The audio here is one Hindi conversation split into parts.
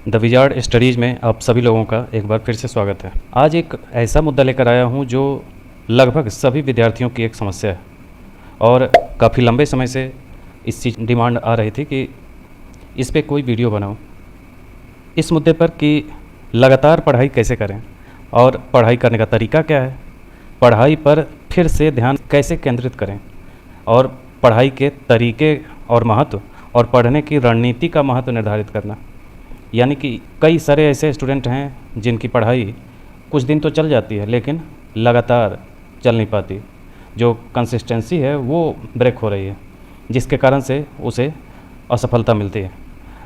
द विजार्ड स्टडीज़ में आप सभी लोगों का एक बार फिर से स्वागत है। आज एक ऐसा मुद्दा लेकर आया हूं जो लगभग सभी विद्यार्थियों की एक समस्या है और काफ़ी लंबे समय से इस चीज़ डिमांड आ रही थी कि इस पे कोई वीडियो बनाओ। इस मुद्दे पर कि लगातार पढ़ाई कैसे करें और पढ़ाई करने का तरीका क्या है, पढ़ाई पर फिर से ध्यान कैसे केंद्रित करें और पढ़ाई के तरीके और महत्व और पढ़ने की रणनीति का महत्व निर्धारित करना। यानी कि कई सारे ऐसे स्टूडेंट हैं जिनकी पढ़ाई कुछ दिन तो चल जाती है लेकिन लगातार चल नहीं पाती, जो कंसिस्टेंसी है वो ब्रेक हो रही है, जिसके कारण से उसे असफलता मिलती है।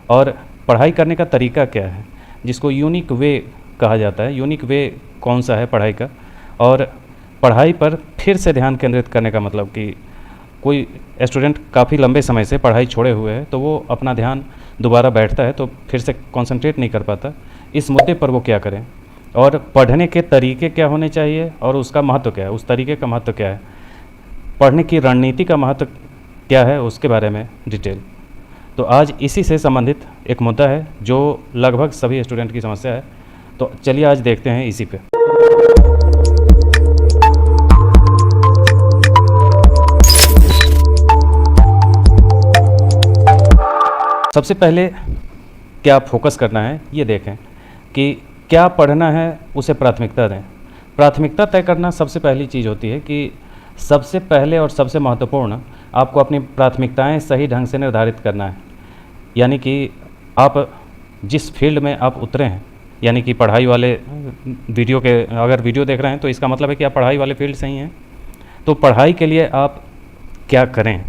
और पढ़ाई करने का तरीका क्या है, जिसको यूनिक वे कहा जाता है। यूनिक वे कौन सा है पढ़ाई का, और पढ़ाई पर फिर से ध्यान केंद्रित करने का मतलब कि कोई स्टूडेंट काफ़ी लंबे समय से पढ़ाई छोड़े हुए है तो वो अपना ध्यान दोबारा बैठता है तो फिर से कंसंट्रेट नहीं कर पाता। इस मुद्दे पर वो क्या करें और पढ़ने के तरीके क्या होने चाहिए और उसका महत्व क्या है, उस तरीके का महत्व क्या है, पढ़ने की रणनीति का महत्व क्या है, उसके बारे में डिटेल। तो आज इसी से संबंधित एक मुद्दा है जो लगभग सभी स्टूडेंट की समस्या है। तो चलिए आज देखते हैं इसी पे। सबसे पहले क्या फोकस करना है ये देखें कि क्या पढ़ना है, उसे प्राथमिकता दें। प्राथमिकता तय करना सबसे पहली चीज़ होती है कि सबसे पहले और सबसे महत्वपूर्ण आपको अपनी प्राथमिकताएं सही ढंग से निर्धारित करना है। यानी कि आप जिस फील्ड में आप उतरे हैं, यानी कि पढ़ाई वाले अगर वीडियो देख रहे हैं तो इसका मतलब है कि आप पढ़ाई वाले फील्ड से ही हैं। तो पढ़ाई के लिए आप क्या करें,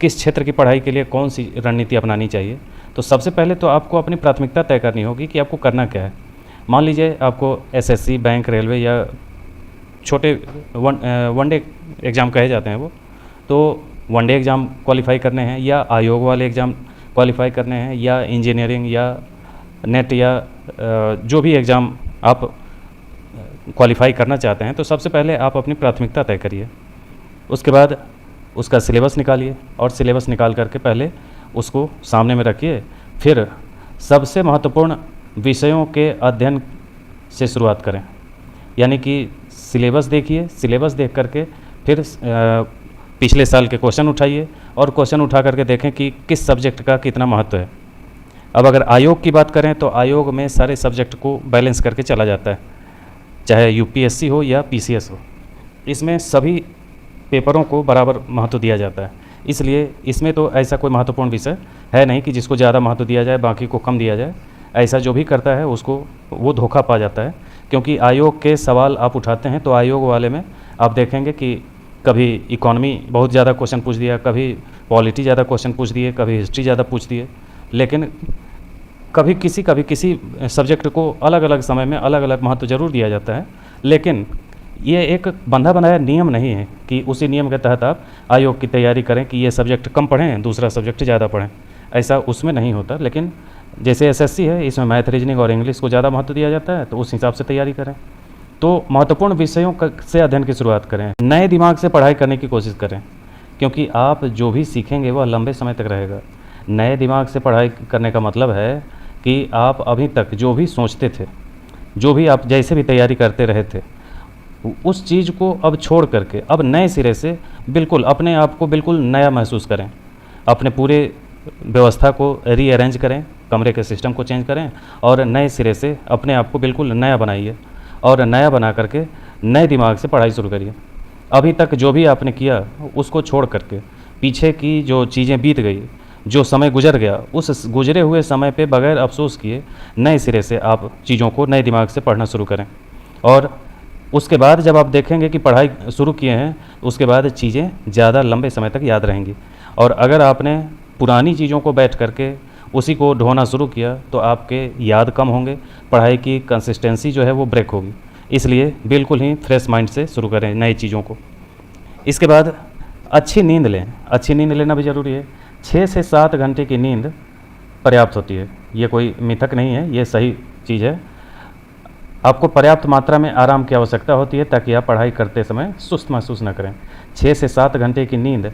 किस क्षेत्र की पढ़ाई के लिए कौन सी रणनीति अपनानी चाहिए। तो सबसे पहले तो आपको अपनी प्राथमिकता तय करनी होगी कि आपको करना क्या है। मान लीजिए आपको एसएससी, बैंक, रेलवे या छोटे वनडे एग्ज़ाम कहे जाते हैं वो, तो वनडे एग्ज़ाम क्वालिफाई करने हैं या आयोग वाले एग्ज़ाम क्वालिफाई करने हैं या इंजीनियरिंग या नेट या जो भी एग्ज़ाम आप क्वालिफाई करना चाहते हैं, तो सबसे पहले आप अपनी प्राथमिकता तय करिए। उसके बाद उसका सिलेबस निकालिए और सिलेबस निकाल करके पहले उसको सामने में रखिए। फिर सबसे महत्वपूर्ण विषयों के अध्ययन से शुरुआत करें। यानी कि सिलेबस देखिए, सिलेबस देख करके फिर पिछले साल के क्वेश्चन उठाइए और क्वेश्चन उठा करके देखें कि किस सब्जेक्ट का कितना महत्व है। अब अगर आयोग की बात करें तो आयोग में सारे सब्जेक्ट को बैलेंस करके चला जाता है, चाहे यूपीएससी हो या पीसीएस हो। इसमें सभी पेपरों को बराबर महत्व दिया जाता है, इसलिए इसमें तो ऐसा कोई महत्वपूर्ण विषय है नहीं कि जिसको ज़्यादा महत्व दिया जाए बाकी को कम दिया जाए। ऐसा जो भी करता है उसको वो धोखा पा जाता है, क्योंकि आयोग के सवाल आप उठाते हैं तो आयोग वाले में आप देखेंगे कि कभी इकोनॉमी बहुत ज़्यादा क्वेश्चन पूछ दिया, कभी पॉलिटी ज़्यादा क्वेश्चन पूछ दिए, कभी हिस्ट्री ज़्यादा पूछ दिए। लेकिन कभी किसी सब्जेक्ट को अलग अलग समय में अलग अलग महत्व ज़रूर दिया जाता है, लेकिन ये एक बंधा बनाया नियम नहीं है कि उसी नियम के तहत आप आयोग की तैयारी करें कि ये सब्जेक्ट कम पढ़ें, दूसरा सब्जेक्ट ज़्यादा पढ़ें। ऐसा उसमें नहीं होता। लेकिन जैसे एसएससी है, इसमें मैथ, रीजनिंग और इंग्लिश को ज़्यादा महत्व दिया जाता है, तो उस हिसाब से तैयारी करें। तो महत्वपूर्ण विषयों से अध्ययन की शुरुआत करें, नए दिमाग से पढ़ाई करने की कोशिश करें, क्योंकि आप जो भी सीखेंगे वह लंबे समय तक रहेगा। नए दिमाग से पढ़ाई करने का मतलब है कि आप अभी तक जो भी सोचते थे, जो भी आप जैसे भी तैयारी करते रहे थे, उस चीज़ को अब छोड़ करके अब नए सिरे से बिल्कुल अपने आप को बिल्कुल नया महसूस करें। अपने पूरे व्यवस्था को रीअरेंज करें, कमरे के सिस्टम को चेंज करें और नए सिरे से अपने आप को बिल्कुल नया बनाइए और नया बना करके नए दिमाग से पढ़ाई शुरू करिए। अभी तक जो भी आपने किया उसको छोड़ करके, पीछे की जो चीज़ें बीत गई, जो समय गुजर गया, उस गुजरे हुए समय पे बगैर अफसोस किए नए सिरे से आप चीज़ों को नए दिमाग से पढ़ना शुरू करें। और उसके बाद जब आप देखेंगे कि पढ़ाई शुरू किए हैं, उसके बाद चीज़ें ज़्यादा लंबे समय तक याद रहेंगी। और अगर आपने पुरानी चीज़ों को बैठ करके उसी को ढोना शुरू किया तो आपके याद कम होंगे, पढ़ाई की कंसिस्टेंसी जो है वो ब्रेक होगी। इसलिए बिल्कुल ही फ्रेश माइंड से शुरू करें नई चीज़ों को। इसके बाद अच्छी नींद लें। अच्छी नींद लेना भी ज़रूरी है। 6 से 7 घंटे की नींद पर्याप्त होती है। ये कोई मिथक नहीं है, ये सही चीज़ है। आपको पर्याप्त मात्रा में आराम की आवश्यकता होती है ताकि आप पढ़ाई करते समय सुस्त महसूस न करें। 6 से 7 घंटे की नींद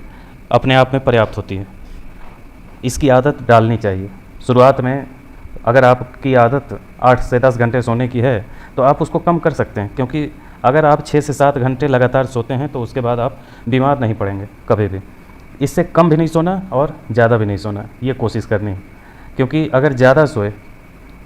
अपने आप में पर्याप्त होती है। इसकी आदत डालनी चाहिए। शुरुआत में अगर आपकी आदत 8 से 10 घंटे सोने की है तो आप उसको कम कर सकते हैं, क्योंकि अगर आप 6 से 7 घंटे लगातार सोते हैं तो उसके बाद आप बीमार नहीं पड़ेंगे कभी भी। इससे कम भी नहीं सोना और ज़्यादा भी नहीं सोना, ये कोशिश करनी है। क्योंकि अगर ज़्यादा सोए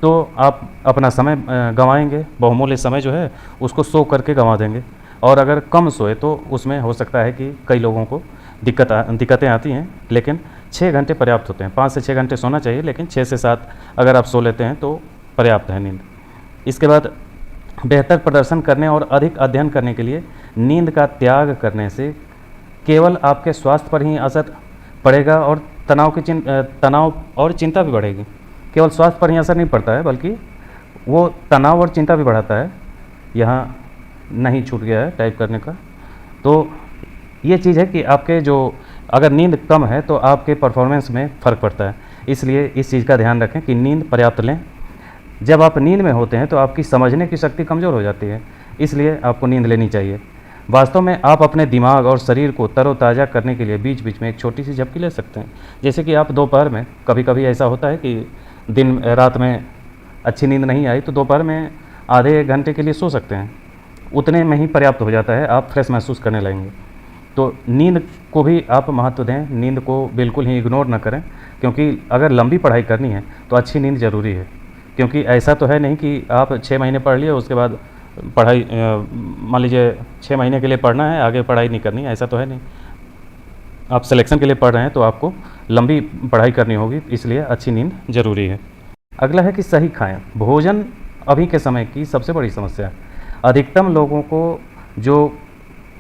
तो आप अपना समय गंवाएंगे, बहुमूल्य समय जो है उसको सो करके गंवा देंगे। और अगर कम सोए तो उसमें हो सकता है कि कई लोगों को दिक्कतें आती हैं, लेकिन 6 घंटे पर्याप्त होते हैं। 5 से 6 घंटे सोना चाहिए, लेकिन 6 से 7 अगर आप सो लेते हैं तो पर्याप्त है नींद। इसके बाद बेहतर प्रदर्शन करने और अधिक अध्ययन करने के लिए नींद का त्याग करने से केवल आपके स्वास्थ्य पर ही असर पड़ेगा और तनाव और चिंता भी बढ़ेगी। केवल स्वास्थ्य पर ही असर नहीं पड़ता है, बल्कि वो तनाव और चिंता भी बढ़ाता है। यहाँ नहीं छूट गया है टाइप करने का। तो ये चीज़ है कि आपके जो अगर नींद कम है तो आपके परफॉर्मेंस में फ़र्क पड़ता है। इसलिए इस चीज़ का ध्यान रखें कि नींद पर्याप्त लें। जब आप नींद में होते हैं तो आपकी समझने की शक्ति कमज़ोर हो जाती है, इसलिए आपको नींद लेनी चाहिए। वास्तव में आप अपने दिमाग और शरीर को तरोताज़ा करने के लिए बीच बीच में एक छोटी सी झपकी ले सकते हैं। जैसे कि आप दोपहर में, कभी कभी ऐसा होता है कि रात में अच्छी नींद नहीं आई तो दोपहर में आधे 1 घंटे के लिए सो सकते हैं। उतने में ही पर्याप्त हो जाता है, आप फ्रेश महसूस करने लगेंगे। तो नींद को भी आप महत्व दें, नींद को बिल्कुल ही इग्नोर ना करें, क्योंकि अगर लंबी पढ़ाई करनी है तो अच्छी नींद ज़रूरी है। क्योंकि ऐसा तो है नहीं कि आप 6 महीने पढ़ लिए उसके बाद पढ़ाई मान लीजिए 6 महीने के लिए पढ़ना है, आगे पढ़ाई नहीं करनी, ऐसा तो है नहीं। आप सिलेक्शन के लिए पढ़ रहे हैं तो आपको लंबी पढ़ाई करनी होगी, इसलिए अच्छी नींद ज़रूरी है। अगला है कि सही खाएं। भोजन अभी के समय की सबसे बड़ी समस्या है। अधिकतम लोगों को जो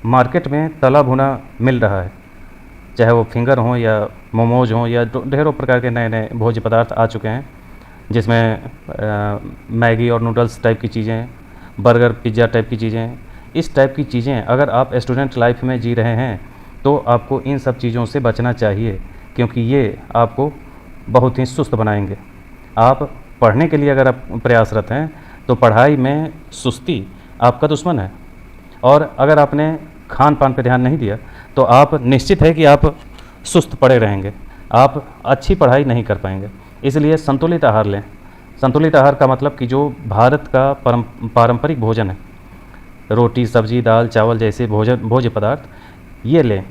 मार्केट में तला भुना मिल रहा है, चाहे वो फिंगर हों या मोमोज हों या ढेरों प्रकार के नए नए भोज्य पदार्थ आ चुके हैं, जिसमें मैगी और नूडल्स टाइप की चीज़ें, बर्गर पिज़्ज़ा टाइप की चीज़ें, इस टाइप की चीज़ें अगर आप स्टूडेंट लाइफ में जी रहे हैं तो आपको इन सब चीज़ों से बचना चाहिए, क्योंकि ये आपको बहुत ही सुस्त बनाएंगे। आप पढ़ने के लिए अगर आप प्रयासरत हैं तो पढ़ाई में सुस्ती आपका दुश्मन है। और अगर आपने खान पान पर ध्यान नहीं दिया तो आप निश्चित है कि आप सुस्त पड़े रहेंगे, आप अच्छी पढ़ाई नहीं कर पाएंगे। इसलिए संतुलित आहार लें। संतुलित आहार का मतलब कि जो भारत का पारंपरिक भोजन है, रोटी सब्जी दाल चावल जैसे भोज्य पदार्थ, ये लें।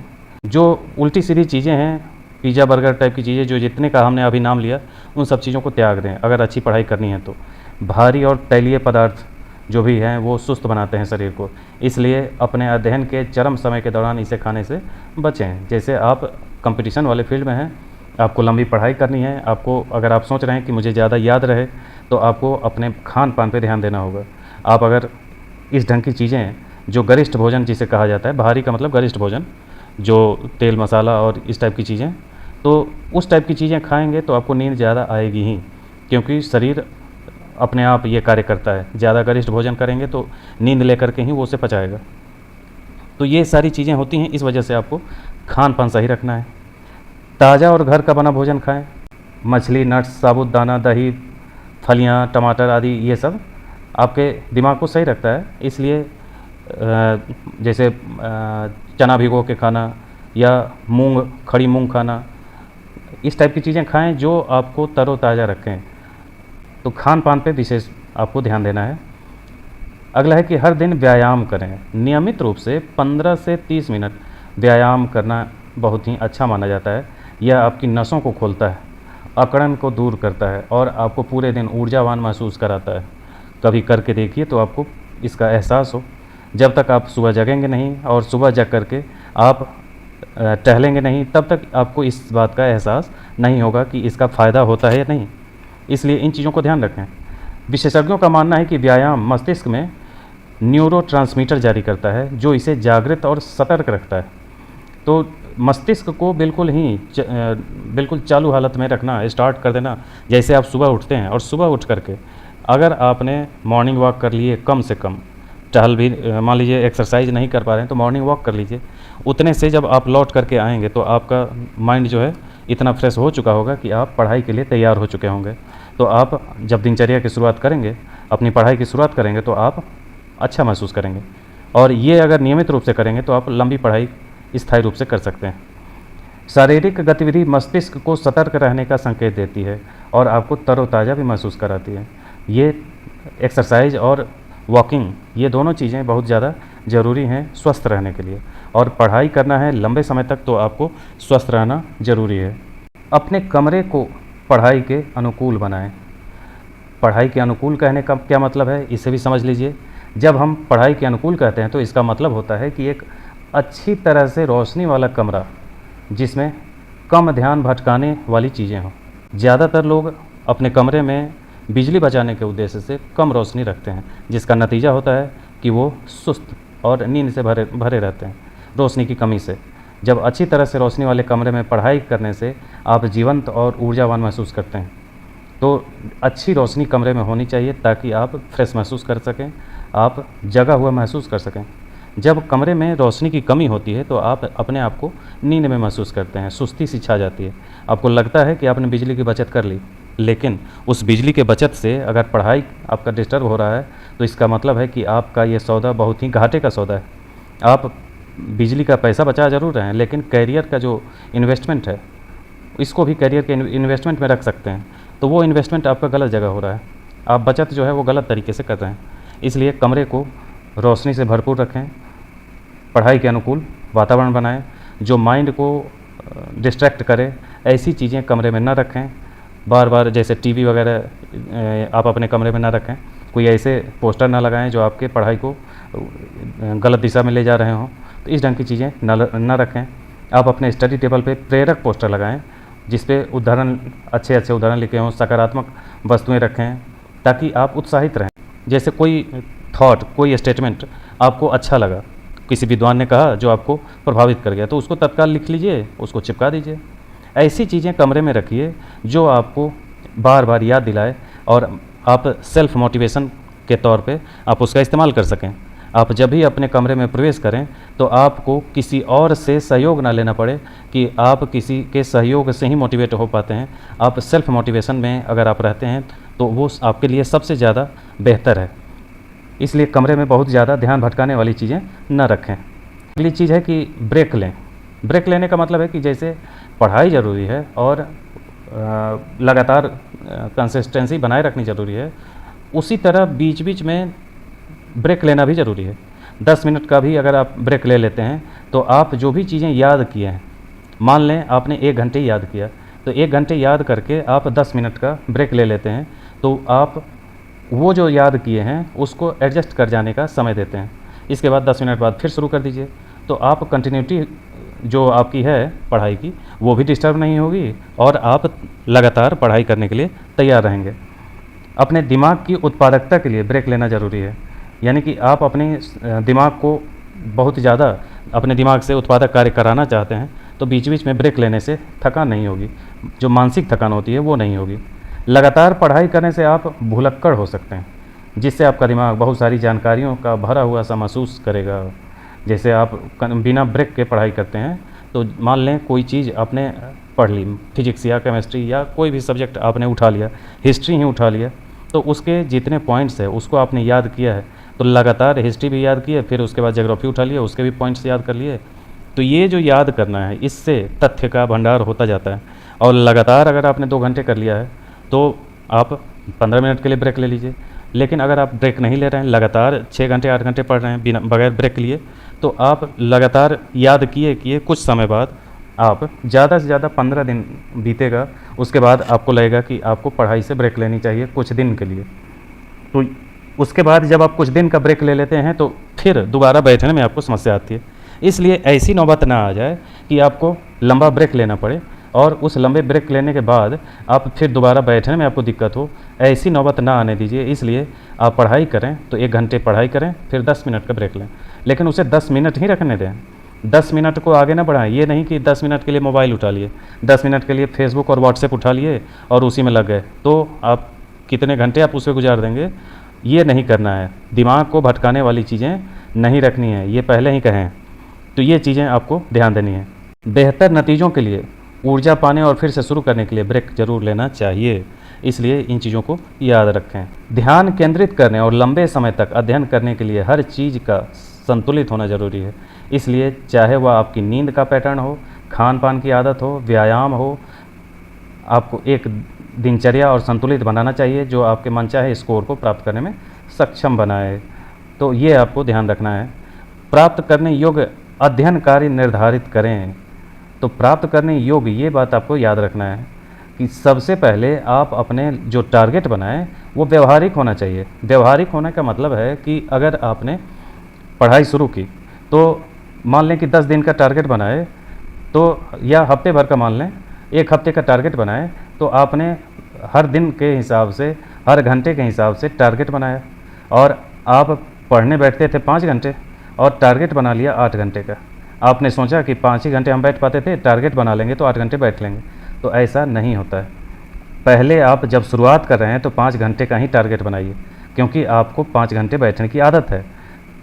जो उल्टी सीधी चीज़ें हैं, पिज़्ज़ा बर्गर टाइप की चीज़ें, जो जितने का हमने अभी नाम लिया, उन सब चीज़ों को त्याग दें अगर अच्छी पढ़ाई करनी है तो। भारी और तैलीय पदार्थ जो भी हैं वो सुस्त बनाते हैं शरीर को, इसलिए अपने अध्ययन के चरम समय के दौरान इसे खाने से बचें। जैसे आप कंपटीशन वाले फील्ड में हैं, आपको लंबी पढ़ाई करनी है, आपको अगर आप सोच रहे हैं कि मुझे ज़्यादा याद रहे तो आपको अपने खान पान पर ध्यान देना होगा। आप अगर इस ढंग की चीज़ें, जो गरिष्ठ भोजन जिसे कहा जाता है, भारी का मतलब गरिष्ठ भोजन, जो तेल मसाला और इस टाइप की चीज़ें, तो उस टाइप की चीज़ें खाएंगे तो आपको नींद ज़्यादा आएगी ही, क्योंकि शरीर अपने आप ये कार्य करता है। ज़्यादा गरिष्ठ भोजन करेंगे तो नींद लेकर के ही वो उसे पचाएगा। तो ये सारी चीज़ें होती हैं, इस वजह से आपको खान पान सही रखना है। ताज़ा और घर का बना भोजन खाएं। मछली, नट्स, साबुत दाना, दही, फलियां, टमाटर आदि, ये सब आपके दिमाग को सही रखता है। इसलिए जैसे चना भिगो के खाना या खड़ी मूंग खाना, इस टाइप की चीज़ें खाएं जो आपको तरोताज़ा रखें। तो खान पान पे विशेष आपको ध्यान देना है। अगला है कि हर दिन व्यायाम करें। नियमित रूप से 15 से 30 मिनट व्यायाम करना बहुत ही अच्छा माना जाता है। यह आपकी नसों को खोलता है, अकड़न को दूर करता है और आपको पूरे दिन ऊर्जावान महसूस कराता है। कभी करके देखिए तो आपको इसका एहसास हो। जब तक आप सुबह जगेंगे नहीं और सुबह जग करके आप टहलेंगे नहीं, तब तक आपको इस बात का एहसास नहीं होगा कि इसका फ़ायदा होता है या नहीं। इसलिए इन चीज़ों को ध्यान रखें। विशेषज्ञों का मानना है कि व्यायाम मस्तिष्क में न्यूरोट्रांसमीटर जारी करता है, जो इसे जागृत और सतर्क रखता है। तो मस्तिष्क को बिल्कुल चालू हालत में रखना, स्टार्ट कर देना। जैसे आप सुबह उठते हैं और सुबह उठ करके अगर आपने मॉर्निंग वॉक कर लिए, कम से कम टहल भी, मान लीजिए एक्सरसाइज नहीं कर पा रहे हैं तो मॉर्निंग वॉक कर लीजिए। उतने से जब आप लौट करके आएंगे तो आपका माइंड जो है इतना फ्रेश हो चुका होगा कि आप पढ़ाई के लिए तैयार हो चुके होंगे। तो आप जब दिनचर्या की शुरुआत करेंगे, अपनी पढ़ाई की शुरुआत करेंगे, तो आप अच्छा महसूस करेंगे। और ये अगर नियमित रूप से करेंगे तो आप लंबी पढ़ाई स्थायी रूप से कर सकते हैं। शारीरिक गतिविधि मस्तिष्क को सतर्क रहने का संकेत देती है और आपको तरोताज़ा भी महसूस कराती है। ये एक्सरसाइज और वॉकिंग, ये दोनों चीज़ें बहुत ज़्यादा ज़रूरी हैं स्वस्थ रहने के लिए। और पढ़ाई करना है लंबे समय तक तो आपको स्वस्थ रहना ज़रूरी है। अपने कमरे को पढ़ाई के अनुकूल बनाएं। पढ़ाई के अनुकूल कहने का क्या मतलब है, इसे भी समझ लीजिए। जब हम पढ़ाई के अनुकूल कहते हैं तो इसका मतलब होता है कि एक अच्छी तरह से रोशनी वाला कमरा जिसमें कम ध्यान भटकाने वाली चीज़ें हों। ज़्यादातर लोग अपने कमरे में बिजली बचाने के उद्देश्य से कम रोशनी रखते हैं, जिसका नतीजा होता है कि वो सुस्त और नींद से भरे रहते हैं रोशनी की कमी से। जब अच्छी तरह से रोशनी वाले कमरे में पढ़ाई करने से आप जीवंत और ऊर्जावान महसूस करते हैं। तो अच्छी रोशनी कमरे में होनी चाहिए ताकि आप फ्रेश महसूस कर सकें, आप जगा हुआ महसूस कर सकें। जब कमरे में रोशनी की कमी होती है तो आप अपने आप को नींद में महसूस करते हैं, सुस्ती सी छा जाती है। आपको लगता है कि आपने बिजली की बचत कर ली, लेकिन उस बिजली के बचत से अगर पढ़ाई आपका डिस्टर्ब हो रहा है तो इसका मतलब है कि आपका ये सौदा बहुत ही घाटे का सौदा है। आप बिजली का पैसा बचा ज़रूर रहे हैं, लेकिन कैरियर का जो इन्वेस्टमेंट है इसको भी कैरियर के इन्वेस्टमेंट में रख सकते हैं। तो वो इन्वेस्टमेंट आपका गलत जगह हो रहा है, आप बचत जो है वो गलत तरीके से कर रहे हैं। इसलिए कमरे को रोशनी से भरपूर रखें, पढ़ाई के अनुकूल वातावरण बनाएं, जो माइंड को डिस्ट्रैक्ट करे ऐसी चीज़ें कमरे में ना रखें। बार बार जैसे टीवी वगैरह आप अपने कमरे में ना रखें। कोई ऐसे पोस्टर ना लगाएं जो आपके पढ़ाई को गलत दिशा में ले जा रहे हों। तो इस ढंग की चीज़ें ना रखें। आप अपने स्टडी टेबल पे प्रेरक पोस्टर लगाएं जिस पे उदाहरण अच्छे अच्छे उदाहरण लिखे हों, सकारात्मक वस्तुएं रखें ताकि आप उत्साहित रहें। जैसे कोई थॉट, कोई स्टेटमेंट आपको अच्छा लगा, किसी विद्वान ने कहा जो आपको प्रभावित कर गया, तो उसको तत्काल लिख लीजिए, उसको चिपका दीजिए। ऐसी चीज़ें कमरे में रखिए जो आपको बार बार याद दिलाए और आप सेल्फ मोटिवेशन के तौर पे आप उसका इस्तेमाल कर सकें। आप जब भी अपने कमरे में प्रवेश करें तो आपको किसी और से सहयोग ना लेना पड़े कि आप किसी के सहयोग से ही मोटिवेट हो पाते हैं। आप सेल्फ मोटिवेशन में अगर आप रहते हैं तो वो आपके लिए सबसे ज़्यादा बेहतर है। इसलिए कमरे में बहुत ज़्यादा ध्यान भटकाने वाली चीज़ें न रखें। अगली चीज़ है कि ब्रेक लें। ब्रेक लेने का मतलब है कि जैसे पढ़ाई ज़रूरी है और लगातार कंसिस्टेंसी बनाए रखनी ज़रूरी है, उसी तरह बीच बीच में ब्रेक लेना भी ज़रूरी है। 10 मिनट का भी अगर आप ब्रेक ले लेते हैं तो आप जो भी चीज़ें याद किए हैं, मान लें आपने 1 घंटे याद किया, तो 1 घंटे याद करके आप 10 मिनट का ब्रेक ले लेते हैं, तो आप वो जो याद किए हैं उसको एडजस्ट कर जाने का समय देते हैं। इसके बाद 10 मिनट बाद फिर शुरू कर दीजिए, तो आप कंटिन्यूटी जो आपकी है पढ़ाई की वो भी डिस्टर्ब नहीं होगी और आप लगातार पढ़ाई करने के लिए तैयार रहेंगे। अपने दिमाग की उत्पादकता के लिए ब्रेक लेना ज़रूरी है। यानी कि आप अपने दिमाग को बहुत ज़्यादा अपने दिमाग से उत्पादक कार्य कराना चाहते हैं तो बीच बीच में ब्रेक लेने से थकान नहीं होगी, जो मानसिक थकान होती है वो नहीं होगी। लगातार पढ़ाई करने से आप भुलक्कड़ हो सकते हैं, जिससे आपका दिमाग बहुत सारी जानकारियों का भरा हुआ सा महसूस करेगा। जैसे आप बिना ब्रेक के पढ़ाई करते हैं तो मान लें कोई चीज़ आपने पढ़ ली, फिजिक्स या केमिस्ट्री या कोई भी सब्जेक्ट आपने उठा लिया, हिस्ट्री ही उठा लिया, तो उसके जितने पॉइंट्स है उसको आपने याद किया है, तो लगातार हिस्ट्री भी याद किए, फिर उसके बाद ज्योग्राफी उठा लिए, उसके भी पॉइंट्स याद कर लिए। तो ये जो याद करना है इससे तथ्य का भंडार होता जाता है। और लगातार अगर आपने 2 घंटे कर लिया है तो आप 15 मिनट के लिए ब्रेक ले लीजिए। लेकिन अगर आप ब्रेक नहीं ले रहे हैं, लगातार 6 घंटे 8 घंटे पढ़ रहे हैं बिना बगैर ब्रेक लिए, तो आप लगातार याद किए कुछ समय बाद आप ज़्यादा से ज़्यादा 15 दिन बीतेगा, उसके बाद आपको लगेगा कि आपको पढ़ाई से ब्रेक लेनी चाहिए कुछ दिन के लिए। तो उसके बाद जब आप कुछ दिन का ब्रेक ले लेते हैं तो फिर दोबारा बैठने में आपको समस्या आती है। इसलिए ऐसी नौबत ना आ जाए कि आपको लंबा ब्रेक लेना पड़े और उस लंबे ब्रेक लेने के बाद आप फिर दोबारा बैठने में आपको दिक्कत हो, ऐसी नौबत ना आने दीजिए। इसलिए आप पढ़ाई करें तो 1 घंटे पढ़ाई करें, फिर 10 मिनट का ब्रेक लें, लेकिन उसे 10 मिनट ही रखने दें। 10 मिनट को आगे ना बढ़ाएं। ये नहीं कि 10 मिनट के लिए मोबाइल उठा लिए, 10 मिनट के लिए फेसबुक और व्हाट्सएप उठा लिए और उसी में लग गए, तो आप कितने घंटे आप उस पर गुजार देंगे, ये नहीं करना है। दिमाग को भटकाने वाली चीज़ें नहीं रखनी है, ये पहले ही कहें। तो ये चीज़ें आपको ध्यान देनी है। बेहतर नतीजों के लिए, ऊर्जा पाने और फिर से शुरू करने के लिए ब्रेक जरूर लेना चाहिए। इसलिए इन चीज़ों को याद रखें। ध्यान केंद्रित करने और लंबे समय तक अध्ययन करने के लिए हर चीज़ का संतुलित होना ज़रूरी है। इसलिए चाहे वह आपकी नींद का पैटर्न हो, खान पान की आदत हो, व्यायाम हो, आपको एक दिनचर्या और संतुलित बनाना चाहिए जो आपके मनचाहे स्कोर को प्राप्त करने में सक्षम बनाए। तो ये आपको ध्यान रखना है। प्राप्त करने योग्य अध्ययन कार्य निर्धारित करें। तो प्राप्त करने योग्य, ये बात आपको याद रखना है कि सबसे पहले आप अपने जो टारगेट बनाएं वो व्यवहारिक होना चाहिए। व्यवहारिक होने का मतलब है कि अगर आपने पढ़ाई शुरू की तो मान लें कि 10 दिन का टारगेट बनाए, तो या हफ्ते भर का मान लें, 1 हफ्ते का टारगेट बनाए, तो आपने हर दिन के हिसाब से, हर घंटे के हिसाब से टारगेट बनाया और आप पढ़ने बैठते थे 5 घंटे और टारगेट बना लिया 8 घंटे का। आपने सोचा कि 5 ही घंटे हम बैठ पाते थे, टारगेट बना लेंगे तो 8 घंटे बैठ लेंगे। तो ऐसा नहीं होता है। पहले आप जब शुरुआत कर रहे हैं तो 5 घंटे का ही टारगेट बनाइए, क्योंकि आपको 5 घंटे बैठने की आदत है।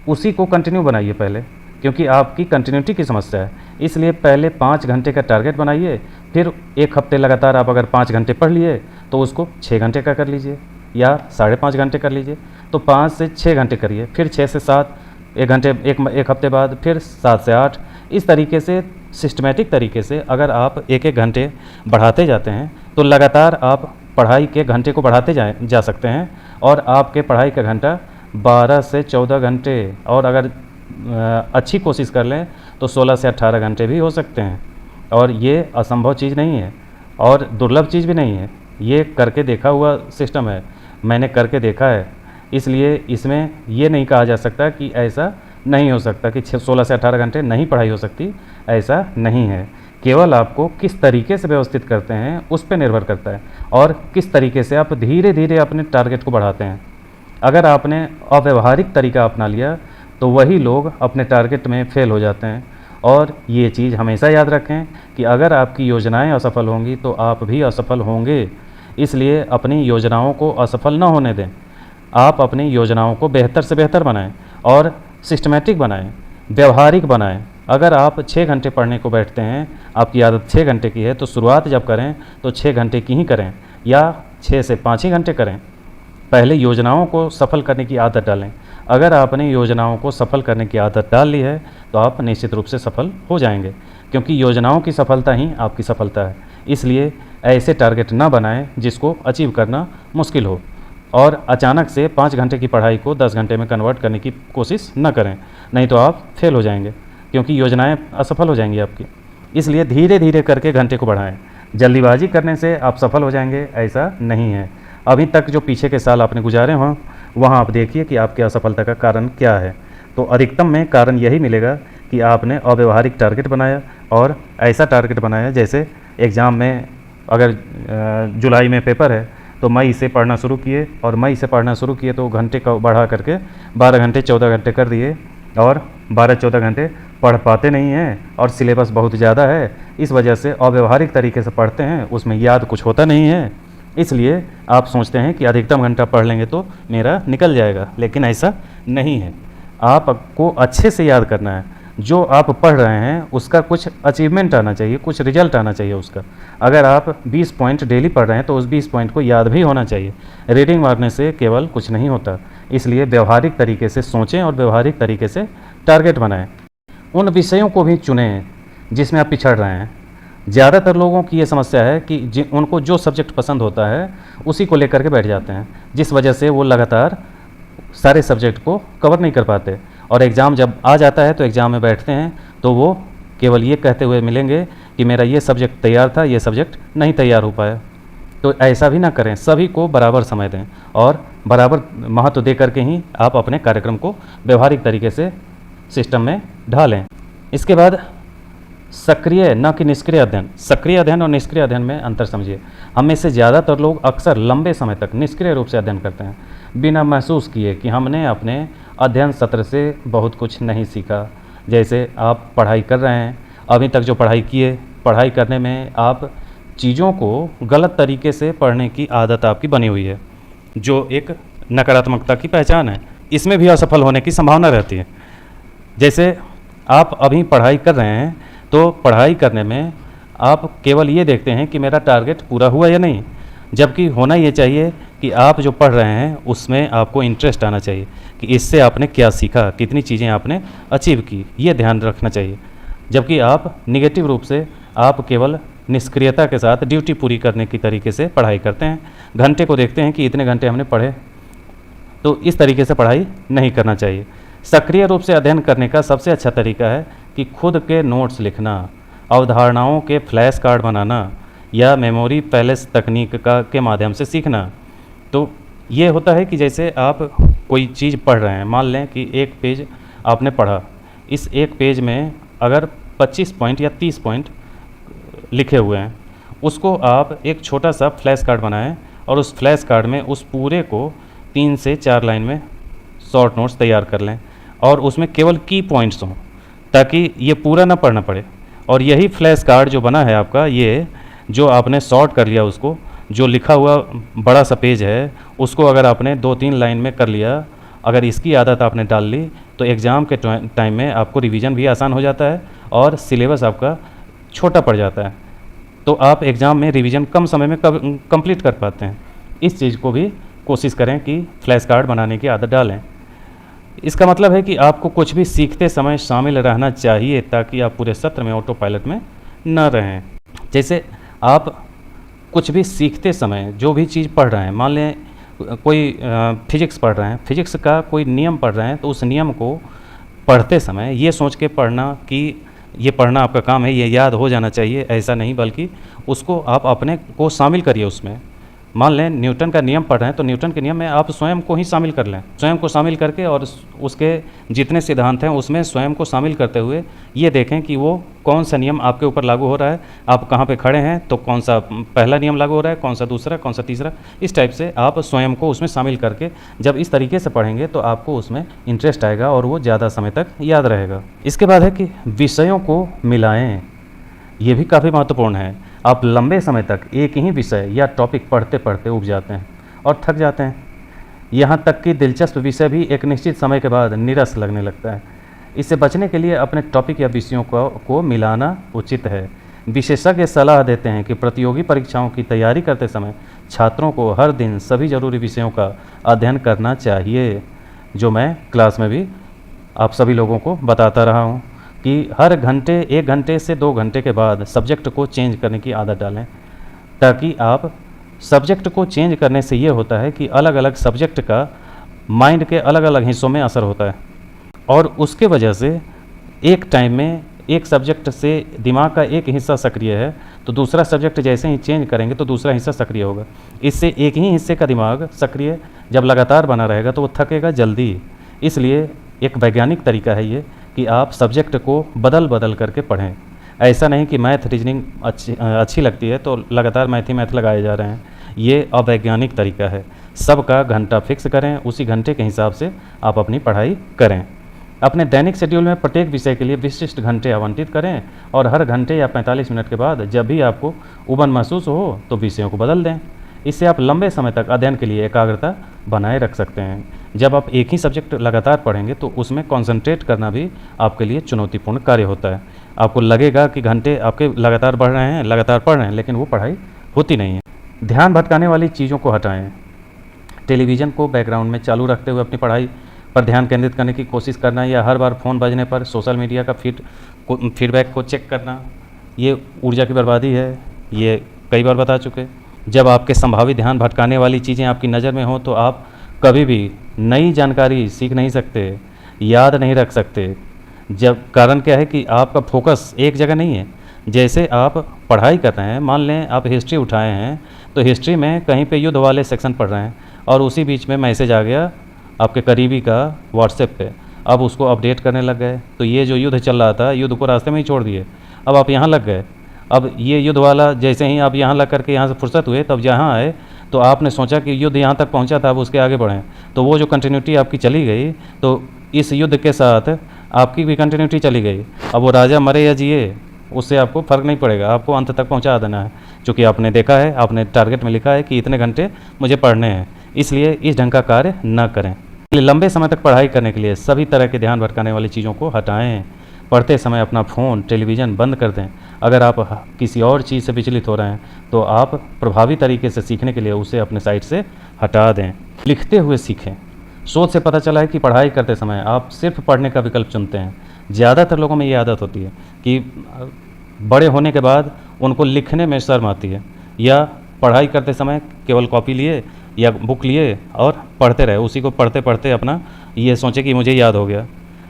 उसी को कंटिन्यू बनाइए पहले, क्योंकि आपकी कंटिन्यूटी की समस्या है। इसलिए पहले 5 घंटे का टारगेट बनाइए, फिर 1 हफ्ते लगातार आप अगर 5 घंटे पढ़ लिए तो उसको 6 घंटे का कर लीजिए या 5.5 घंटे कर लीजिए। तो 5 से 6 घंटे करिए, फिर 6 से 7, 1 घंटे, एक हफ्ते बाद फिर 7 से 8। इस तरीके से सिस्टमेटिक तरीके से अगर आप 1-1 घंटे बढ़ाते जाते हैं तो लगातार आप पढ़ाई के घंटे को बढ़ाते जा सकते हैं और आपके पढ़ाई का घंटा 12 से 14 घंटे, और अगर अच्छी कोशिश कर लें तो 16 से 18 घंटे भी हो सकते हैं। और ये असंभव चीज़ नहीं है और दुर्लभ चीज़ भी नहीं है। ये करके देखा हुआ सिस्टम है, मैंने करके देखा है। इसलिए इसमें ये नहीं कहा जा सकता कि ऐसा नहीं हो सकता कि 16 से 18 घंटे नहीं पढ़ाई हो सकती, ऐसा नहीं है। केवल आपको किस तरीके से व्यवस्थित करते हैं उस पर निर्भर करता है और किस तरीके से आप धीरे धीरे अपने टारगेट को बढ़ाते हैं। अगर आपने अव्यवहारिक तरीका अपना लिया तो वही लोग अपने टारगेट में फेल हो जाते हैं। और ये चीज़ हमेशा याद रखें कि अगर आपकी योजनाएं असफल होंगी तो आप भी असफल होंगे। इसलिए अपनी योजनाओं को असफल न होने दें। आप अपनी योजनाओं को बेहतर से बेहतर बनाएं और सिस्टमेटिक बनाएं, व्यवहारिक बनाएं। अगर आप 6 घंटे पढ़ने को बैठते हैं, आपकी आदत 6 घंटे की है, तो शुरुआत जब करें तो 6 घंटे की ही करें या 6 से 5 ही घंटे करें। पहले योजनाओं को सफल करने की आदत डालें। अगर आपने योजनाओं को सफल करने की आदत डाल ली है तो आप निश्चित रूप से सफल हो जाएंगे, क्योंकि योजनाओं की सफलता ही आपकी सफलता है। इसलिए ऐसे टारगेट ना बनाएं जिसको अचीव करना मुश्किल हो, और अचानक से 5 घंटे की पढ़ाई को 10 घंटे में कन्वर्ट करने की कोशिश न करें, नहीं तो आप फेल हो जाएंगे, क्योंकि योजनाएं असफल हो जाएंगी आपकी। इसलिए धीरे धीरे करके घंटे को बढ़ाएं। जल्दीबाजी करने से आप सफल हो जाएंगे ऐसा नहीं है। अभी तक जो पीछे के साल आपने गुजारे हों वहाँ आप देखिए कि आपकी असफलता का कारण क्या है। तो अधिकतम में कारण यही मिलेगा कि आपने अव्यवहारिक टारगेट बनाया और ऐसा टारगेट बनाया जैसे एग्ज़ाम में अगर जुलाई में पेपर है तो मई से पढ़ना शुरू किए, और मई से पढ़ना शुरू किए तो घंटे का बढ़ा करके 12 घंटे 14 घंटे कर दिए, और 12-14 घंटे पढ़ पाते नहीं हैं और सिलेबस बहुत ज़्यादा है। इस वजह से अव्यवहारिक तरीके से पढ़ते हैं, उसमें याद कुछ होता नहीं है। इसलिए आप सोचते हैं कि अधिकतम घंटा पढ़ लेंगे तो मेरा निकल जाएगा, लेकिन ऐसा नहीं है। आपको अच्छे से याद करना है। जो आप पढ़ रहे हैं उसका कुछ अचीवमेंट आना चाहिए, कुछ रिजल्ट आना चाहिए उसका। अगर आप 20 पॉइंट डेली पढ़ रहे हैं तो उस 20 पॉइंट को याद भी होना चाहिए। रीडिंग मारने से केवल कुछ नहीं होता। इसलिए व्यवहारिक तरीके से सोचें और व्यवहारिक तरीके से टारगेट बनाएं। उन विषयों को भी चुनें जिसमें आप पिछड़ रहे हैं। ज़्यादातर लोगों की ये समस्या है कि उनको जो सब्जेक्ट पसंद होता है उसी को लेकर के बैठ जाते हैं, जिस वजह से वो लगातार सारे सब्जेक्ट को कवर नहीं कर पाते, और एग्ज़ाम जब आ जाता है तो एग्ज़ाम में बैठते हैं तो वो केवल ये कहते हुए मिलेंगे कि मेरा ये सब्जेक्ट तैयार था, ये सब्जेक्ट नहीं तैयार हो पाया। तो ऐसा भी ना करें। सभी को बराबर समय दें और बराबर महत्व दे करके ही आप अपने कार्यक्रम को व्यवहारिक तरीके से सिस्टम में ढालें। इसके बाद सक्रिय न कि निष्क्रिय अध्ययन। सक्रिय अध्ययन और निष्क्रिय अध्ययन में अंतर समझिए। हम में से ज़्यादातर लोग अक्सर लंबे समय तक निष्क्रिय रूप से अध्ययन करते हैं, बिना महसूस किए कि हमने अपने अध्ययन सत्र से बहुत कुछ नहीं सीखा। जैसे आप पढ़ाई कर रहे हैं, अभी तक जो पढ़ाई किए, पढ़ाई करने में आप चीज़ों को गलत तरीके से पढ़ने की आदत आपकी बनी हुई है, जो एक नकारात्मकता की पहचान है। इसमें भी असफल होने की संभावना रहती है। जैसे आप अभी पढ़ाई कर रहे हैं तो पढ़ाई करने में आप केवल ये देखते हैं कि मेरा टारगेट पूरा हुआ या नहीं, जबकि होना ये चाहिए कि आप जो पढ़ रहे हैं उसमें आपको इंटरेस्ट आना चाहिए कि इससे आपने क्या सीखा, कितनी चीज़ें आपने अचीव की, ये ध्यान रखना चाहिए। जबकि आप निगेटिव रूप से आप केवल निष्क्रियता के साथ ड्यूटी पूरी करने की तरीके से पढ़ाई करते हैं। घंटे को देखते हैं कि इतने घंटे हमने पढ़े, तो इस तरीके से पढ़ाई नहीं करना चाहिए। सक्रिय रूप से अध्ययन करने का सबसे अच्छा तरीका है कि खुद के नोट्स लिखना, अवधारणाओं के फ्लैश कार्ड बनाना या मेमोरी पैलेस तकनीक के माध्यम से सीखना। तो ये होता है कि जैसे आप कोई चीज़ पढ़ रहे हैं, मान लें कि एक पेज आपने पढ़ा, इस एक पेज में अगर 25 पॉइंट या 30 पॉइंट लिखे हुए हैं, उसको आप एक छोटा सा फ्लैश कार्ड बनाएं और उस फ्लैश कार्ड में उस पूरे को 3 से 4 लाइन में शॉर्ट नोट्स तैयार कर लें और उसमें केवल की पॉइंट्स हों, ताकि ये पूरा ना पढ़ना पड़े। और यही फ्लैश कार्ड जो बना है आपका, ये जो आपने शॉर्ट कर लिया, उसको जो लिखा हुआ बड़ा सा पेज है उसको अगर आपने 2-3 लाइन में कर लिया, अगर इसकी आदत आपने डाल ली तो एग्ज़ाम के टाइम में आपको रिवीजन भी आसान हो जाता है और सिलेबस आपका छोटा पड़ जाता है, तो आप एग्ज़ाम में रिवीजन कम समय में कंप्लीट कर पाते हैं। इस चीज़ को भी कोशिश करें कि फ्लैश कार्ड बनाने की आदत डालें। इसका मतलब है कि आपको कुछ भी सीखते समय शामिल रहना चाहिए ताकि आप पूरे सत्र में ऑटो पायलट में न रहें। जैसे आप कुछ भी सीखते समय जो भी चीज़ पढ़ रहे हैं, मान लें कोई फिजिक्स पढ़ रहे हैं, फिजिक्स का कोई नियम पढ़ रहे हैं, तो उस नियम को पढ़ते समय ये सोच के पढ़ना कि ये पढ़ना आपका काम है, ये याद हो जाना चाहिए, ऐसा नहीं, बल्कि उसको आप अपने को शामिल करिए उसमें। मान लें न्यूटन का नियम पढ़ रहे हैं, तो न्यूटन के नियम में आप स्वयं को ही शामिल कर लें, स्वयं को शामिल करके और उसके जितने सिद्धांत हैं उसमें स्वयं को शामिल करते हुए ये देखें कि वो कौन सा नियम आपके ऊपर लागू हो रहा है, आप कहाँ पे खड़े हैं, तो कौन सा पहला नियम लागू हो रहा है, कौन सा दूसरा, कौन सा तीसरा। इस टाइप से आप स्वयं को उसमें शामिल करके जब इस तरीके से पढ़ेंगे तो आपको उसमें इंटरेस्ट आएगा और वो ज़्यादा समय तक याद रहेगा। इसके बाद है कि विषयों को मिलाएँ, ये भी काफ़ी महत्वपूर्ण है। आप लंबे समय तक एक ही विषय या टॉपिक पढ़ते पढ़ते ऊब जाते हैं और थक जाते हैं, यहाँ तक कि दिलचस्प विषय भी एक निश्चित समय के बाद नीरस लगने लगता है। इससे बचने के लिए अपने टॉपिक या विषयों को मिलाना उचित है। विशेषज्ञ सलाह देते हैं कि प्रतियोगी परीक्षाओं की तैयारी करते समय छात्रों को हर दिन सभी जरूरी विषयों का अध्ययन करना चाहिए, जो मैं क्लास में भी आप सभी लोगों को बताता रहा हूँ कि हर घंटे 1 घंटे से 2 घंटे के बाद सब्जेक्ट को चेंज करने की आदत डालें, ताकि आप सब्जेक्ट को चेंज करने से ये होता है कि अलग अलग सब्जेक्ट का माइंड के अलग अलग हिस्सों में असर होता है और उसके वजह से एक टाइम में एक सब्जेक्ट से दिमाग का एक हिस्सा सक्रिय है तो दूसरा सब्जेक्ट जैसे ही चेंज करेंगे तो दूसरा हिस्सा सक्रिय होगा। इससे एक ही हिस्से का दिमाग सक्रिय जब लगातार बना रहेगा तो वो थकेगा जल्दी। इसलिए एक वैज्ञानिक तरीका है ये कि आप सब्जेक्ट को बदल बदल करके पढ़ें। ऐसा नहीं कि मैथ रीजनिंग अच्छी लगती है तो लगातार मैथ लगाए जा रहे हैं, ये अवैज्ञानिक तरीका है। सबका घंटा फिक्स करें, उसी घंटे के हिसाब से आप अपनी पढ़ाई करें। अपने दैनिक शेड्यूल में प्रत्येक विषय के लिए विशिष्ट घंटे आवंटित करें और हर घंटे या 45 मिनट के बाद जब भी आपको उबन महसूस हो तो विषयों को बदल दें। इससे आप लंबे समय तक अध्ययन के लिए एकाग्रता बनाए रख सकते हैं। जब आप एक ही सब्जेक्ट लगातार पढ़ेंगे तो उसमें कंसंट्रेट करना भी आपके लिए चुनौतीपूर्ण कार्य होता है। आपको लगेगा कि घंटे आपके लगातार बढ़ रहे हैं, लगातार पढ़ रहे हैं, लेकिन वो पढ़ाई होती नहीं है। ध्यान भटकाने वाली चीज़ों को हटाएं। टेलीविज़न को बैकग्राउंड में चालू रखते हुए अपनी पढ़ाई पर ध्यान केंद्रित करने की कोशिश करना या हर बार फ़ोन बजने पर सोशल मीडिया का फीडबैक को चेक करना, ये ऊर्जा की बर्बादी है। ये कई बार बता चुके। जब आपके संभावित ध्यान भटकाने वाली चीज़ें आपकी नज़र में हो तो आप कभी भी नई जानकारी सीख नहीं सकते, याद नहीं रख सकते। जब कारण क्या है कि आपका फोकस एक जगह नहीं है। जैसे आप पढ़ाई कर रहे हैं, मान लें आप हिस्ट्री उठाए हैं तो हिस्ट्री में कहीं पे युद्ध वाले सेक्शन पढ़ रहे हैं और उसी बीच में मैसेज आ गया आपके करीबी का व्हाट्सएप पे, अब उसको अपडेट करने लग गए तो ये जो युद्ध चल रहा था, युद्ध को रास्ते में ही छोड़ दिए, अब आप यहाँ लग गए। अब ये युद्ध वाला जैसे ही आप यहाँ लग करके यहाँ से फुर्सत हुए तब यहाँ आए तो आपने सोचा कि युद्ध यहाँ तक पहुँचा था, अब उसके आगे बढ़ें, तो वो जो कंटिन्यूटी आपकी चली गई तो इस युद्ध के साथ आपकी भी कंटिन्यूटी चली गई। अब वो राजा मरे या जिए उससे आपको फ़र्क नहीं पड़ेगा, आपको अंत तक पहुँचा देना है, क्योंकि आपने देखा है, आपने टारगेट में लिखा है कि इतने घंटे मुझे पढ़ने हैं। इसलिए इस ढंग का कार्य न करें। लंबे समय तक पढ़ाई करने के लिए सभी तरह के ध्यान भटकाने वाली चीज़ों को हटाएं। पढ़ते समय अपना फ़ोन, टेलीविज़न बंद कर दें। अगर आप किसी और चीज़ से विचलित हो रहे हैं तो आप प्रभावी तरीके से सीखने के लिए उसे अपने साइट से हटा दें। लिखते हुए सीखें। शोध से पता चला है कि पढ़ाई करते समय आप सिर्फ पढ़ने का विकल्प चुनते हैं। ज़्यादातर लोगों में ये आदत होती है कि बड़े होने के बाद उनको लिखने में शर्म आती है, या पढ़ाई करते समय केवल कॉपी लिए या बुक लिए और पढ़ते रहे, उसी को पढ़ते पढ़ते अपना ये सोचे कि मुझे याद हो गया।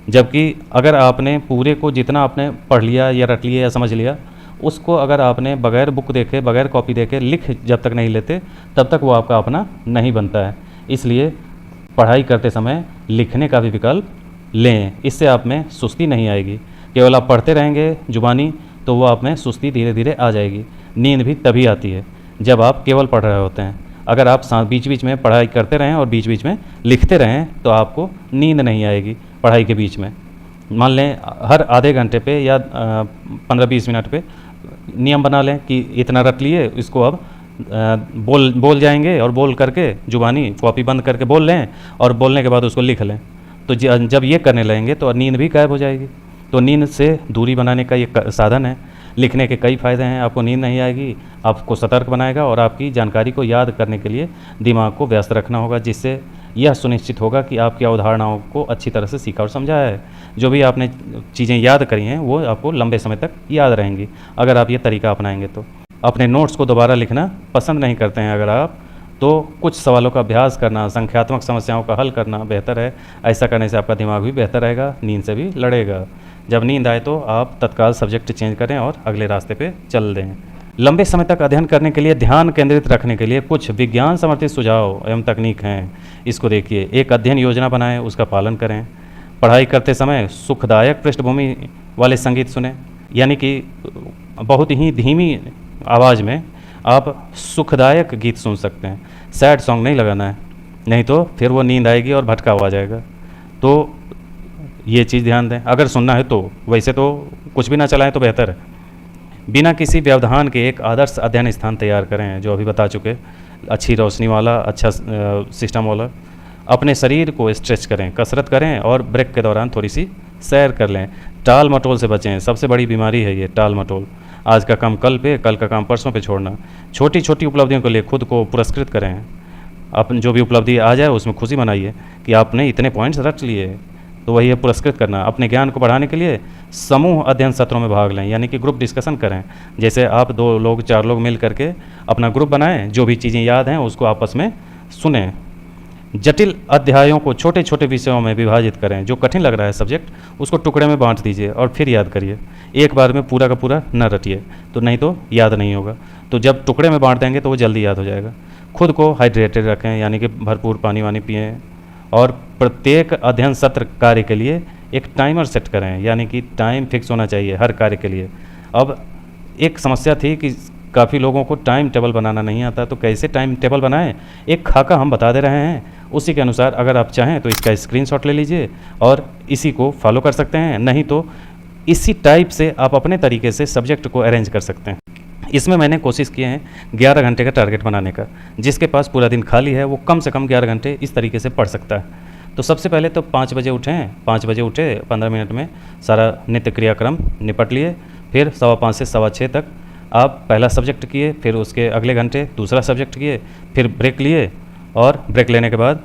जबकि अगर आपने पूरे को जितना आपने पढ़ लिया या रट लिया या समझ लिया, उसको अगर आपने बगैर बुक देखे बगैर कॉपी देखे लिख जब तक नहीं लेते तब तक वो आपका अपना नहीं बनता है। इसलिए पढ़ाई करते समय लिखने का भी विकल्प लें, इससे आप में सुस्ती नहीं आएगी। केवल आप पढ़ते रहेंगे जुबानी तो वो आप में सुस्ती धीरे धीरे आ जाएगी। नींद भी तभी आती है जब आप केवल पढ़ रहे होते हैं। अगर आप बीच बीच में पढ़ाई करते रहें और बीच बीच में लिखते रहें तो आपको नींद नहीं आएगी पढ़ाई के बीच में। मान लें हर आधे घंटे पे या 15-20 मिनट पे नियम बना लें कि इतना रट लिए, इसको अब बोल जाएंगे और बोल करके जुबानी कॉपी बंद करके बोल लें और बोलने के बाद उसको लिख लें। तो जब ये करने लगेंगे तो नींद भी गायब हो जाएगी। तो नींद से दूरी बनाने का ये साधन है। लिखने के कई फ़ायदे हैं, आपको नींद नहीं आएगी, आपको सतर्क बनाएगा और आपकी जानकारी को याद करने के लिए दिमाग को व्यस्त रखना होगा, जिससे यह सुनिश्चित होगा कि आपकी अवधारणाओं को अच्छी तरह से सीखा और समझा है। जो भी आपने चीज़ें याद करी हैं वो आपको लंबे समय तक याद रहेंगी अगर आप ये तरीका अपनाएंगे। तो अपने नोट्स को दोबारा लिखना पसंद नहीं करते हैं अगर आप, तो कुछ सवालों का अभ्यास करना, संख्यात्मक समस्याओं का हल करना बेहतर है। ऐसा करने से आपका दिमाग भी बेहतर रहेगा, नींद से भी लड़ेगा। जब नींद आए तो आप तत्काल सब्जेक्ट चेंज करें और अगले रास्ते पे चल दें। लंबे समय तक अध्ययन करने के लिए ध्यान केंद्रित रखने के लिए कुछ विज्ञान समर्थित सुझाव एवं तकनीक हैं। इसको देखिए। एक अध्ययन योजना बनाएं, उसका पालन करें। पढ़ाई करते समय सुखदायक पृष्ठभूमि वाले संगीत सुनें, यानी कि बहुत ही धीमी आवाज़ में आप सुखदायक गीत सुन सकते हैं। सैड सॉन्ग नहीं लगाना है, नहीं तो फिर वो नींद आएगी और भटकाव आ जाएगा। तो ये चीज़ ध्यान दें अगर सुनना है तो। वैसे तो कुछ भी ना चलाएं तो बेहतर है। बिना किसी व्यवधान के एक आदर्श अध्ययन स्थान तैयार करें, जो अभी बता चुके, अच्छी रोशनी वाला, अच्छा सिस्टम वाला। अपने शरीर को स्ट्रेच करें, कसरत करें और ब्रेक के दौरान थोड़ी सी सैर कर लें। टाल मटोल से बचें, सबसे बड़ी बीमारी है ये टाल मटोल। आज का काम कल पे, कल का काम परसों पे छोड़ना। छोटी छोटी उपलब्धियों के लिए खुद को पुरस्कृत करें। अपन जो भी उपलब्धि आ जाए उसमें खुशी मनाइए कि आपने इतने पॉइंट्स रट लिए, तो वही है पुरस्कृत करना। अपने ज्ञान को बढ़ाने के लिए समूह अध्ययन सत्रों में भाग लें, यानी कि ग्रुप डिस्कशन करें। जैसे आप 2 लोग 4 लोग मिल करके अपना ग्रुप बनाएं, जो भी चीज़ें याद हैं उसको आपस में सुनें। जटिल अध्यायों को छोटे छोटे विषयों में विभाजित करें। जो कठिन लग रहा है सब्जेक्ट उसको टुकड़े में बांट दीजिए और फिर याद करिए। एक बार में पूरा का पूरा न रटिए, तो नहीं तो याद नहीं होगा। तो जब टुकड़े में बांट देंगे तो वो जल्दी याद हो जाएगा। खुद को हाइड्रेटेड रखें, यानी कि भरपूर पानी वानी पिएं। और प्रत्येक अध्ययन सत्र कार्य के लिए एक टाइमर सेट करें, यानी कि टाइम फिक्स होना चाहिए हर कार्य के लिए। अब एक समस्या थी कि काफ़ी लोगों को टाइम टेबल बनाना नहीं आता, तो कैसे टाइम टेबल बनाएं, एक खाका हम बता दे रहे हैं। उसी के अनुसार अगर आप चाहें तो इसका स्क्रीनशॉट ले लीजिए और इसी को फॉलो कर सकते हैं, नहीं तो इसी टाइप से आप अपने तरीके से सब्जेक्ट को अरेंज कर सकते हैं। इसमें मैंने कोशिश किए हैं 11 घंटे का टारगेट बनाने का। जिसके पास पूरा दिन खाली है वो कम से कम 11 घंटे इस तरीके से पढ़ सकता है। तो सबसे पहले तो 5 बजे उठें, 5 बजे उठे 15 मिनट में सारा नित्य क्रियाक्रम निपट लिए। फिर 5:15 से 6:15 तक आप पहला सब्जेक्ट किए, फिर उसके अगले घंटे दूसरा सब्जेक्ट किए, फिर ब्रेक लिए और ब्रेक लेने के बाद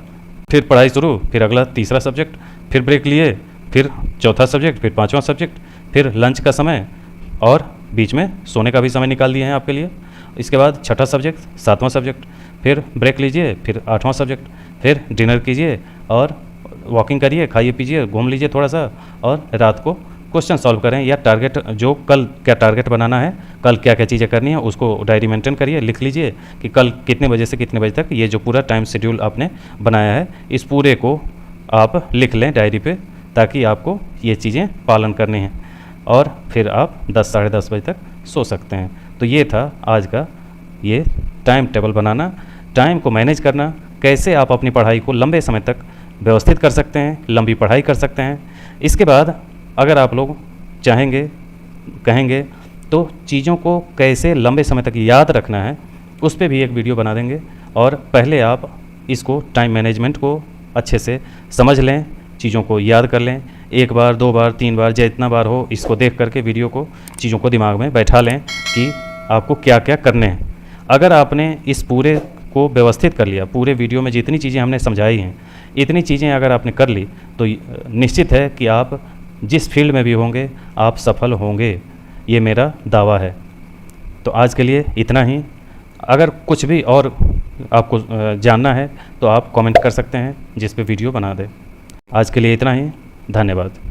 फिर पढ़ाई शुरू, फिर अगला तीसरा सब्जेक्ट, फिर ब्रेक लिए, फिर चौथा सब्जेक्ट, फिर 5वां सब्जेक्ट, फिर लंच का समय और बीच में सोने का भी समय निकाल दिए हैं आपके लिए। इसके बाद छठा सब्जेक्ट, 7वां सब्जेक्ट, फिर ब्रेक लीजिए, फिर 8वां सब्जेक्ट, फिर डिनर कीजिए और वॉकिंग करिए, खाइए पीजिए, घूम लीजिए थोड़ा सा और रात को क्वेश्चन सॉल्व करें या टारगेट जो कल क्या टारगेट बनाना है, कल क्या क्या चीज़ें करनी है उसको डायरी मेंटेन करिए, लिख लीजिए कि कल कितने बजे से कितने बजे तक ये जो पूरा टाइम शेड्यूल आपने बनाया है इस पूरे को आप लिख लें डायरी पे, ताकि आपको ये चीज़ें पालन करनी हैं और फिर आप 10 साढ़े 10 बजे तक सो सकते हैं। तो ये था आज का ये टाइम टेबल बनाना, टाइम को मैनेज करना, कैसे आप अपनी पढ़ाई को लंबे समय तक व्यवस्थित कर सकते हैं, लंबी पढ़ाई कर सकते हैं। इसके बाद अगर आप लोग चाहेंगे कहेंगे तो चीज़ों को कैसे लंबे समय तक याद रखना है उस पर भी एक वीडियो बना देंगे। और पहले आप इसको टाइम मैनेजमेंट को अच्छे से समझ लें, चीज़ों को याद कर लें, 1 बार 2 बार 3 बार जितना बार हो इसको देख करके वीडियो को चीज़ों को दिमाग में बैठा लें कि आपको क्या क्या करने हैं। अगर आपने इस पूरे को व्यवस्थित कर लिया, पूरे वीडियो में जितनी चीज़ें हमने समझाई हैं इतनी चीज़ें अगर आपने कर ली तो निश्चित है कि आप जिस फील्ड में भी होंगे आप सफल होंगे, ये मेरा दावा है। तो आज के लिए इतना ही। अगर कुछ भी और आपको जानना है तो आप कमेंट कर सकते हैं, जिस पे वीडियो बना दें। आज के लिए इतना ही, धन्यवाद।